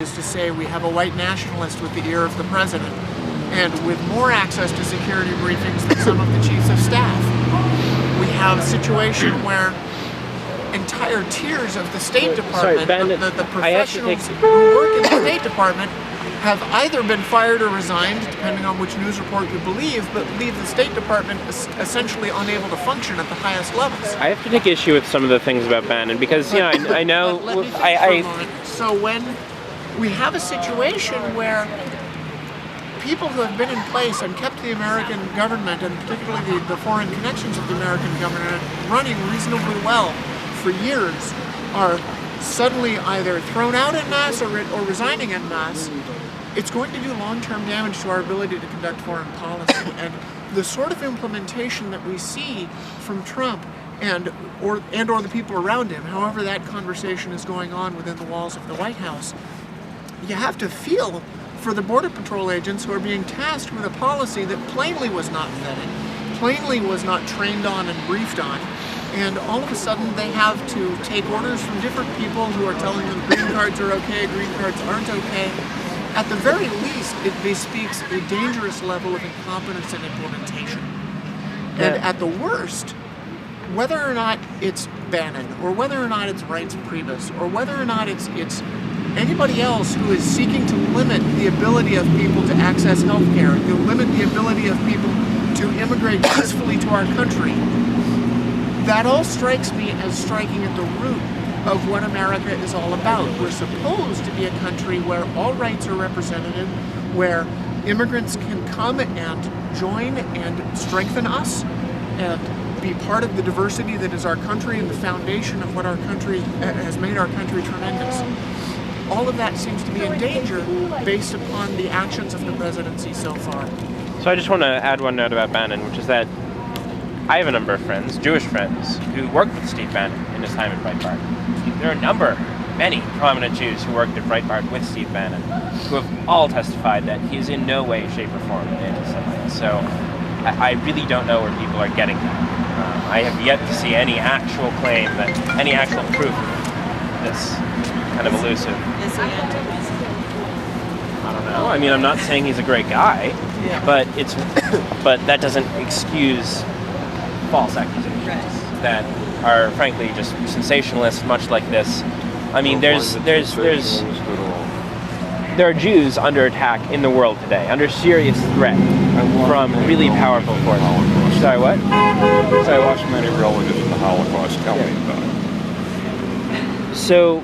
is to say we have a white nationalist with the ear of the president and with more access to security briefings than some of the chiefs of staff. We have a situation where entire tiers of the State Department, the professionals who work in the State Department, have either been fired or resigned, depending on which news report you believe, but leave the State Department essentially unable to function at the highest levels. I have to take issue with some of the things about Bannon because, you know, I know... Let me think for a moment. So when we have a situation where people who have been in place and kept the American government, and particularly the foreign connections of the American government, running reasonably well for years, are suddenly either thrown out en masse or resigning en masse, it's going to do long-term damage to our ability to conduct foreign policy. And the sort of implementation that we see from Trump and or the people around him, however that conversation is going on within the walls of the White House, you have to feel for the Border Patrol agents who are being tasked with a policy that plainly was not vetted, plainly was not trained on and briefed on, and all of a sudden they have to take orders from different people who are telling them green cards are okay, green cards aren't okay. At the very least, it bespeaks a dangerous level of incompetence and implementation. And at the worst, whether or not it's Bannon, or whether or not it's Reince Priebus, or whether or not it's anybody else who is seeking to limit the ability of people to access health care, to limit the ability of people to immigrate peacefully to our country, that all strikes me as striking at the root of what America is all about. We're supposed to be a country where all rights are represented, where immigrants can come and join and strengthen us and be part of the diversity that is our country and the foundation of what our country has made our country tremendous. All of that seems to be in danger based upon the actions of the presidency so far. So I just want to add one note about Bannon, which is that I have a number of friends, Jewish friends, who worked with Steve Bannon in his time at Breitbart. There are many prominent Jews who worked at Breitbart with Steve Bannon, who have all testified that he is in no way, shape, or form an anti-Semite. So I really don't know where people are getting that. I have yet to see any actual claim, any actual proof of this kind of elusive. Is he anti-Semite? I don't know. I mean, I'm not saying he's a great guy, but that doesn't excuse false accusations that are frankly just sensationalist, much like this. I mean, there are Jews under attack in the world today, under serious threat from really powerful forces. Sorry, what? I lost many relatives in the Holocaust. Tell me about it. So,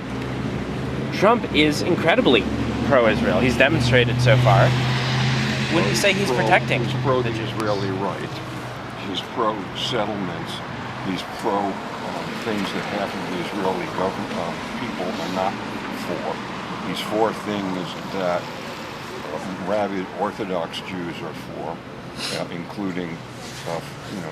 Trump is incredibly pro-Israel. He's demonstrated so far. Wouldn't you say he's protecting? He's pro the Israeli right. He's pro-settlements. He's pro things that half of the Israeli government people are not for. He's for things that rabid Orthodox Jews are for, including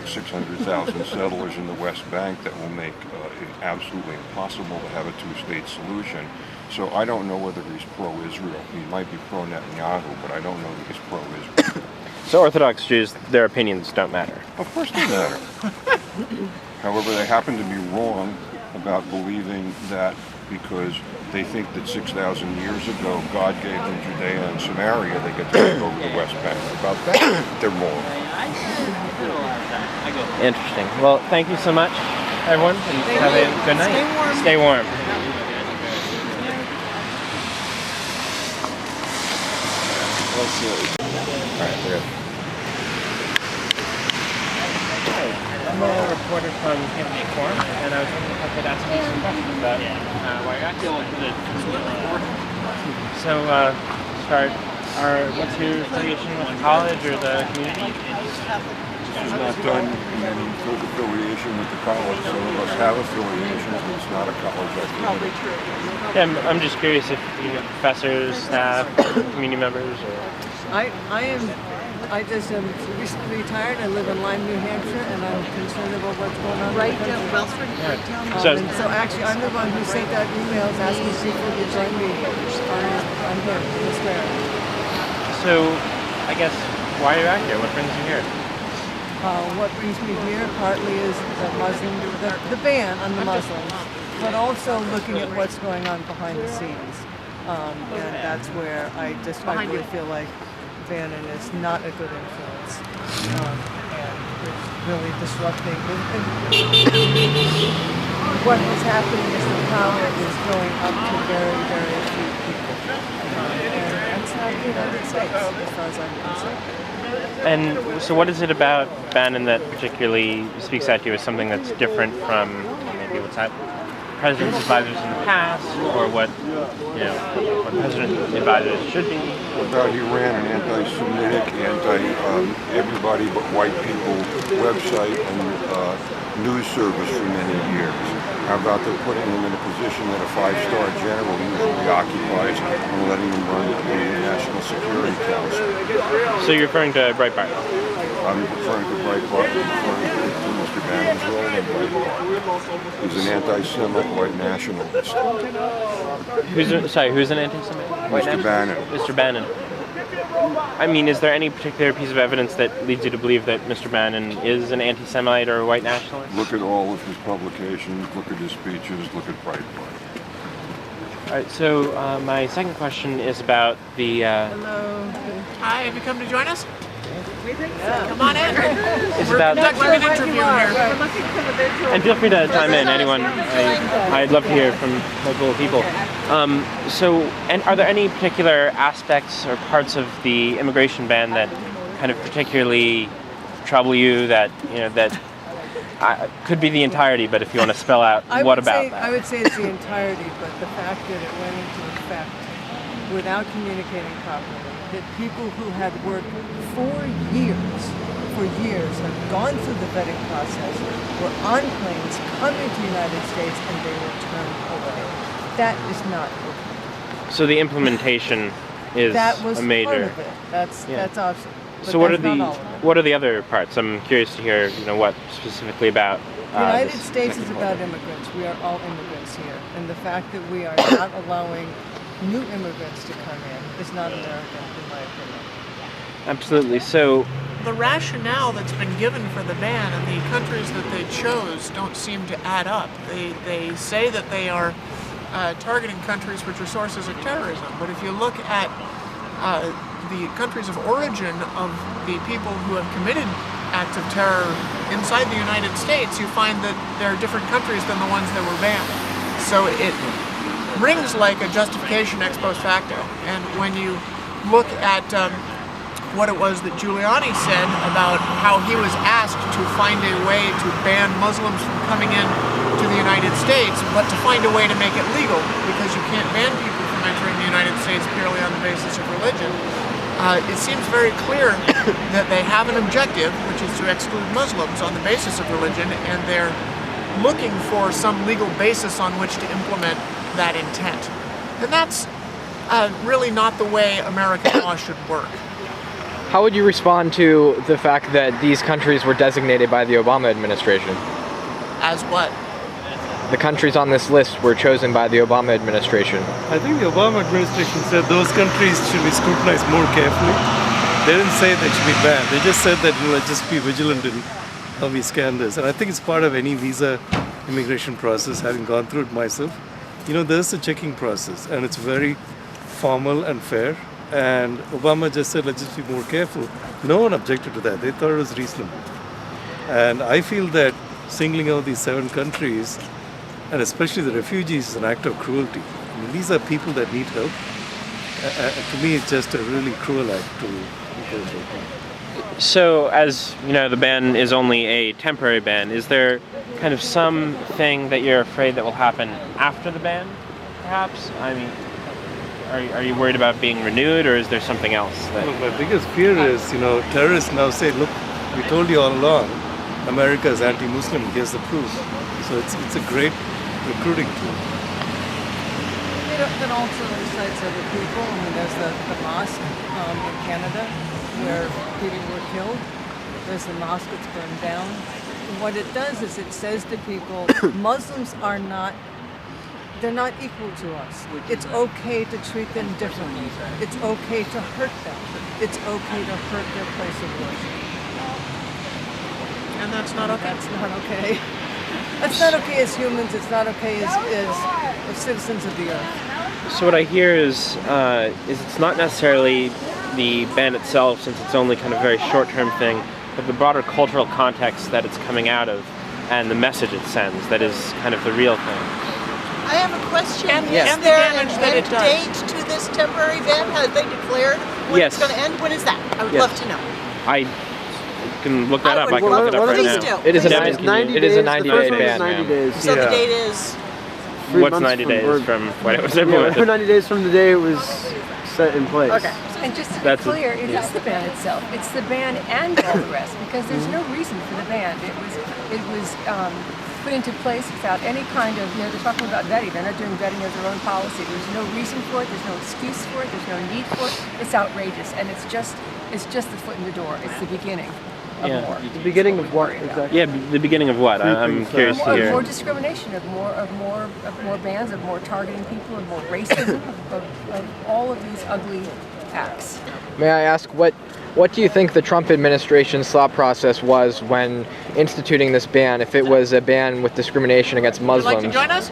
600,000 settlers in the West Bank that will make it absolutely impossible to have a two-state solution. So I don't know whether he's pro-Israel. He might be pro-Netanyahu, but I don't know that he's pro-Israel. So Orthodox Jews, their opinions don't matter. Of course they matter. However, they happen to be wrong about believing that because they think that 6,000 years ago God gave them Judea and Samaria, they get to take over the West Bank. About that, they're wrong. Interesting. Well, thank you so much, everyone, and have a good night. Stay warm. Stay warm. All right, we're good. I'm a reporter from Candidate Forum, and I was wondering if I could ask you some questions about why you're acting. So, what's your affiliation with the college or the community? It's not done in any affiliation with the college. Some of us have affiliations, but it's not a college activity. Yeah, I'm just curious if you know professors, staff, community members, or... I just am recently retired. I live in Lyme, New Hampshire, and I'm concerned about what's going on. Right down Wellsford. So actually, I'm the one who sent out emails asking people to join me. I'm here, this there. So, I guess, why are you out here? What brings you here? What brings me here partly is the ban on the Muslims, but also looking at what's going on behind the scenes. And that's where I Behind really you. feel like Bannon is not a good influence. And it's really disrupting. What is happening is the power is going up to very, very few people. And that's not the United States, as far as I'm concerned. And so what is it about Bannon that particularly speaks at you as something that's different from maybe what's happened? President's advisors in the past, or what what president's advisors should be? About he ran an anti-Semitic, everybody but white people website and news service for many years. How about they're putting him in a position that a five-star general usually occupies and letting him run the National Security Council? So you're referring to Breitbart? I'm referring to Breitbart, referring to Mr. Bannon's role in Breitbart. He's an anti-Semite white nationalist. Who's an anti-Semite? Mr. Bannon. Mr. Bannon. I mean, is there any particular piece of evidence that leads you to believe that Mr. Bannon is an anti-Semite or a white nationalist? Look at all of his publications, look at his speeches, look at Breitbart. All right, so my second question is about the... Hello. Hi, have you come to join us? We think Come on in. It's We're about... conducting an interview here. We're looking for the visual. And feel free to chime in, anyone. I'd love to hear from multiple people. And are there any particular aspects or parts of the immigration ban that kind of particularly trouble you that could be the entirety, but if you want to spell out I what would about say, that? I would say it's the entirety, but the fact that it went into effect without communicating properly, that people who had worked for years, have gone through the vetting process, were on planes, coming to the United States, and they were turned away. That is not okay. So the implementation is That was a major... part of it. That's awesome. But So what are that's the not all of it. what are the other parts? I'm curious to hear, what specifically about The United this States is second about part. immigrants. We are all immigrants here. And the fact that we are not allowing new immigrants to come in is not American, in my opinion. Absolutely. So The rationale that's been given for the ban and the countries that they chose don't seem to add up. They say that they are targeting countries which are sources of terrorism, but if you look at the countries of origin of the people who have committed acts of terror inside the United States, you find that there are different countries than the ones that were banned. So it rings like a justification ex post facto. And when you look at what it was that Giuliani said about how he was asked to find a way to ban Muslims from coming in to the United States, but to find a way to make it legal, because you can't ban people from entering the United States purely on the basis of religion. It seems very clear that they have an objective, which is to exclude Muslims on the basis of religion, and they're looking for some legal basis on which to implement that intent. And that's really not the way American law should work. How would you respond to the fact that these countries were designated by the Obama administration? As what? The countries on this list were chosen by the Obama administration. I think the Obama administration said those countries should be scrutinized more carefully. They didn't say they should be banned. They just said that let's just be vigilant in how we scan this. And I think it's part of any visa immigration process, having gone through it myself. There's a checking process, and it's very formal and fair. And Obama just said, let's just be more careful. No one objected to that. They thought it was reasonable. And I feel that singling out these 7 countries, and especially the refugees, is an act of cruelty. I mean, these are people that need help. To me, it's just a really cruel act to impose upon. So, as you know, the ban is only a temporary ban. Is there kind of something that you're afraid that will happen after the ban, perhaps? I mean, are you worried about being renewed, or is there something else? Well, my biggest fear is, terrorists now say, look, we told you all along, America is anti-Muslim, here's the proof. So it's a great recruiting tool. It also incites other people. I mean, there's the mosque in Canada where people were killed. There's the mosque that's burned down. And what it does is it says to people, Muslims are not, they're not equal to us. It's okay to treat them differently. It's okay to hurt them. It's okay to hurt their place of worship. And that's not okay. That's not okay. That's not okay as humans. It's not okay as citizens of the earth. So what I hear is it's not necessarily the ban itself, since it's only kind of a very short-term thing, but the broader cultural context that it's coming out of and the message it sends that is kind of the real thing. I have a question. Yes. Is there And the an damage that it end does. date to this temporary ban? Have they declared when Yes. it's going to end? When is that? I would Yes. love to know. I can look that I up. would I can love look it up to. right Please now. do. It is a Please Devin, do. can 90 you- days. It is a The 90-day first one was ban, 90 ma'am. days. So the Yeah. date is. 3 What's months 90 days or- from when it was Yeah, implemented? 90 days from the day it was set in place. Okay. And just to be That's clear, it is the ban itself. It's the ban and all the rest, because there's no reason for the ban. It was put into place without any kind of, they're talking about vetting. They're not doing vetting of their own policy. There's no reason for it. There's no excuse for it. There's no need for it. It's outrageous, and it's just the foot in the door. It's the beginning of Yeah. more. The beginning of what Worry about. exactly? Yeah, the beginning of what? I'm things, curious to Of hear. more discrimination, of more bans, of more targeting people, of more racism, of all of these ugly acts. May I ask, what do you think the Trump administration's thought process was when instituting this ban? If it was a ban with discrimination against Would you like Muslims, to join us?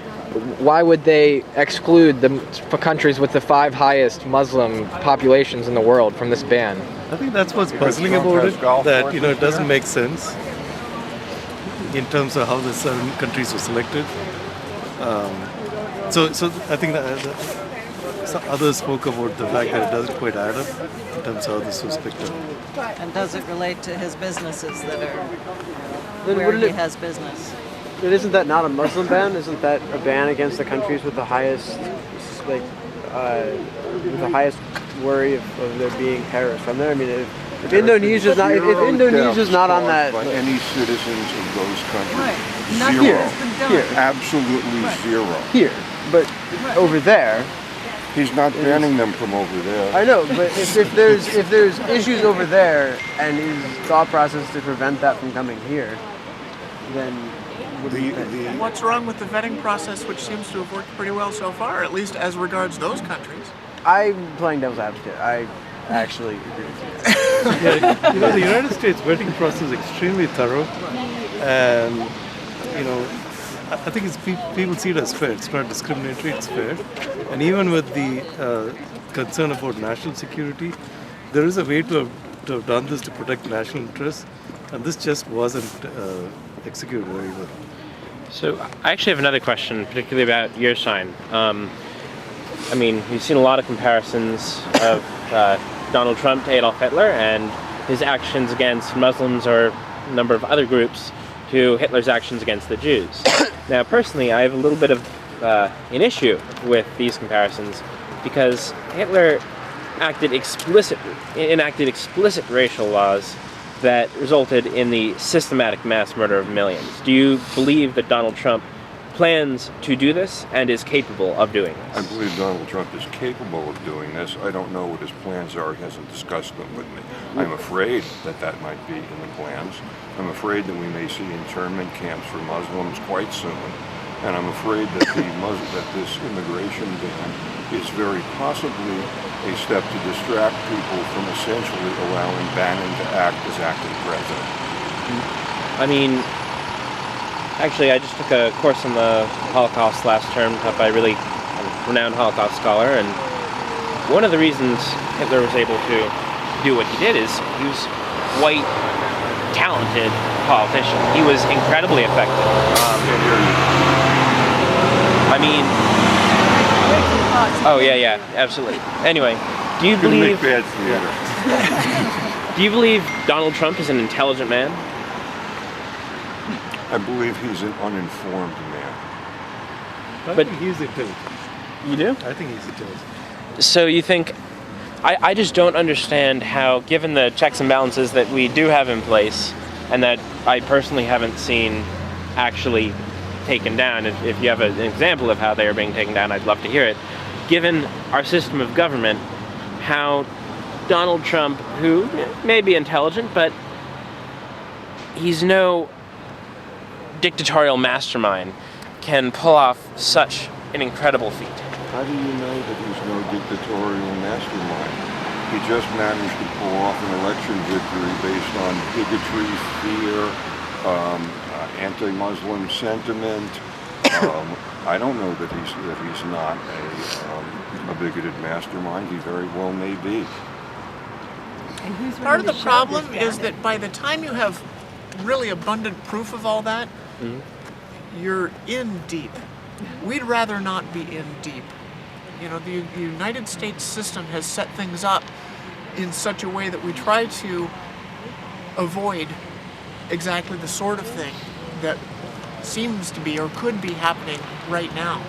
why would they exclude the countries with the 5 highest Muslim populations in the world from this ban? I think that's what's Because puzzling Trump about has it, golf that courses it doesn't here. make sense in terms of how the 7 countries were selected. So I think that some others spoke about the fact that it doesn't quite add up in terms of how this was picked up. And does it relate to his businesses that are Then where wouldn't he it- has business? But isn't that not a Muslim ban? Isn't that a ban against the countries with the highest, like, with the highest worry of there being terrorists from there? I mean, if Indonesia's not, if Zero Indonesia's not on deaths that, caused by any citizens of those countries. Right. Nothing Zero. has been done. here, Absolutely zero. here, but over there, He's not banning them from over there. I know. But if there's issues over there, and his thought process to prevent that from coming here, then what do you think? What's wrong with the vetting process, which seems to have worked pretty well so far, at least as regards those countries? I'm playing devil's advocate. I actually agree with you. Yeah, the United States vetting process is extremely thorough, and I think people see it as fair. It's not discriminatory. It's fair, and even with the concern about national security, there is a way to have done this to protect national interests, and this just wasn't executed very well. So I actually have another question, particularly about your sign. I mean, we've seen a lot of comparisons of Donald Trump to Adolf Hitler and his actions against Muslims or a number of other groups to Hitler's actions against the Jews. Now, personally, I have a little bit of an issue with these comparisons because Hitler enacted explicit racial laws that resulted in the systematic mass murder of millions. Do you believe that Donald Trump plans to do this and is capable of doing I this? believe Donald Trump is capable of doing this. I don't know what his plans are. He hasn't discussed them with me. I'm afraid that might be in the plans. I'm afraid that we may see internment camps for Muslims quite soon. And I'm afraid that that this immigration ban is very possibly a step to distract people from essentially allowing Bannon to act as acting president. I mean, actually, I just took a course on the Holocaust last term, taught by a really renowned Holocaust scholar, and one of the reasons Hitler was able to do what he did is he was quite talented politician. He was incredibly effective. I mean, oh yeah, absolutely. Anyway, do you Couldn't believe make bad theater. do you believe Donald Trump is an intelligent man? I believe he's an uninformed man. I But- think he's intelligent. You do? I think he's intelligent. So you think, I just don't understand how, given the checks and balances that we do have in place, and that I personally haven't seen actually taken down, if you have an example of how they are being taken down, I'd love to hear it. Given our system of government, how Donald Trump, who may be intelligent, but he's no dictatorial mastermind, can pull off such an incredible feat. How do you know that he's no dictatorial mastermind? He just managed to pull off an election victory based on bigotry, fear, anti-Muslim sentiment. I don't know that he's not a bigoted mastermind. He very well may be. And who's Part of willing the to show problem this is bandit? that by the time you have really abundant proof of all that, you're in deep. We'd rather not be in deep. You know, the United States system has set things up in such a way that we try to avoid exactly the sort of thing that seems to be or could be happening right now.